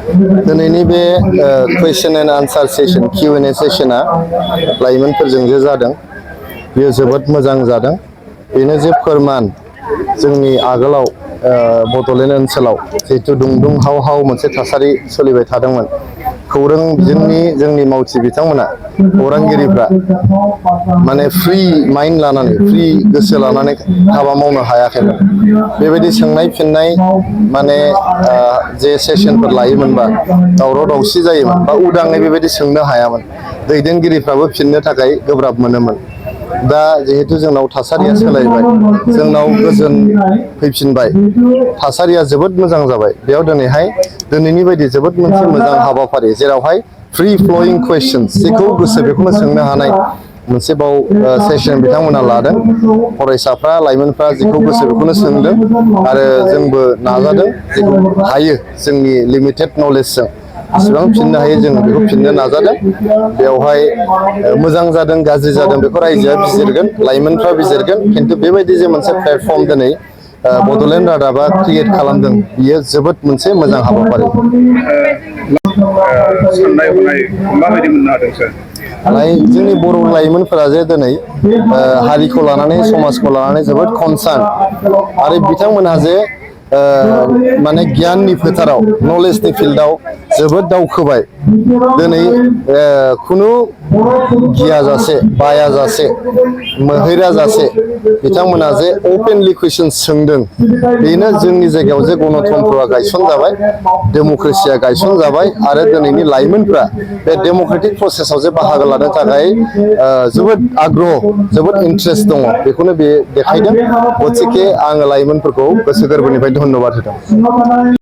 दिनैनि बे question and answer session Q&A सेसना लाइमोनफोरजों जे जादों बेयो जोबोद मोजां जादों। बेनो जे फोरमान जोंनि आगोलाव बड'लेण्ड ओनसोलाव जिहेतु दुंदुं हाव हाव मोनसे थासारि सोलिबाय थादोंमोन। खौरां बिजोंनि जोंनि मावथि बिथांमोना खौरांगिरिफ्रा माने फ्रि माइन्ड लानानै फ्रि गोसो लानानै हाबा मावनो हायाखैमोन। बेबायदि सोंनाय फिननाय माने जे सेसनफोर लायोमोनबा दावराव दावसि जायोमोन बा उदाङै बेबायदि सोंनो हायामोन। दैदेनगिरिफ्राबो फिननो थाखाय गोब्राब मोनोमोन। दा जिहेतु जोंनाव थासारिया सोलायबाय, जोंनाव गोजोन फैफिनबाय, थासारिया जोबोद मोजां जाबाय। बेयाव दिनैनि बायदि जोबोद मोनसे मोजां हाबाफारि जेरावहाय फ्रि फ्ल'यिं कुइसन्स जेखौ गोसो बेखौनो सोंनो हानाय मोनसे बाव सेसन बिथांमोना लादों। फरायसाफ्रा लाइमोनफ्रा जेखौ गोसो बेखौनो सोंदों आरो जोंबो नाजादों जेखौ हायो जोंनि लिमिटेड नलेजजों जेसेबां फिननो हायो जों बेखौ फिननो नाजादों। बेवहाय मोजां जादों गाज्रि जादों बेखौ रायजोआ बिजिरगोन, लाइमोनफ्रा बिजिरगोन। खिन्थु बेबायदि जे मोनसे प्लेटफर्म दिनै बड'लेण्ड रादाबा क्रियेट खालामदों बियो जोबोद मोनसे मोजां हाबाफारि। साननाय हनाय माबायदि मोननो हादों सार? जोंनि बर' लाइमोनफोरा जे दिनै हारिखौ लानानै समाजखौ लानानै जोबोद कनसार्न आरो बिथांमोनहा जे माने गियाननि फोथाराव नलेजनि फिल्डआव जोबोद दावखोबाय। दिनै खुनु गियाजासे बायाजासे मोहैराजासे बिथांमोना जे अपेनलि कुइसन सोंदों बेनो जोंनि जायगायाव जे गणतन्त्रआ गायसनजाबाय, डेम'क्रेसिया गायसनजाबाय आरो दिनैनि लाइमोनफ्रा बे डेम'क्रेटिक प्रसेसआव जे बाहागो लानो थाखाय जोबोद आग्रह, जोबोद इन्ट्रेस्ट दङ बेखौनो बे देखायदों। गथिखे आङो लाइमोनफोरखौ गोसो गोरबोनिफ्राय धन्यबाद होदों।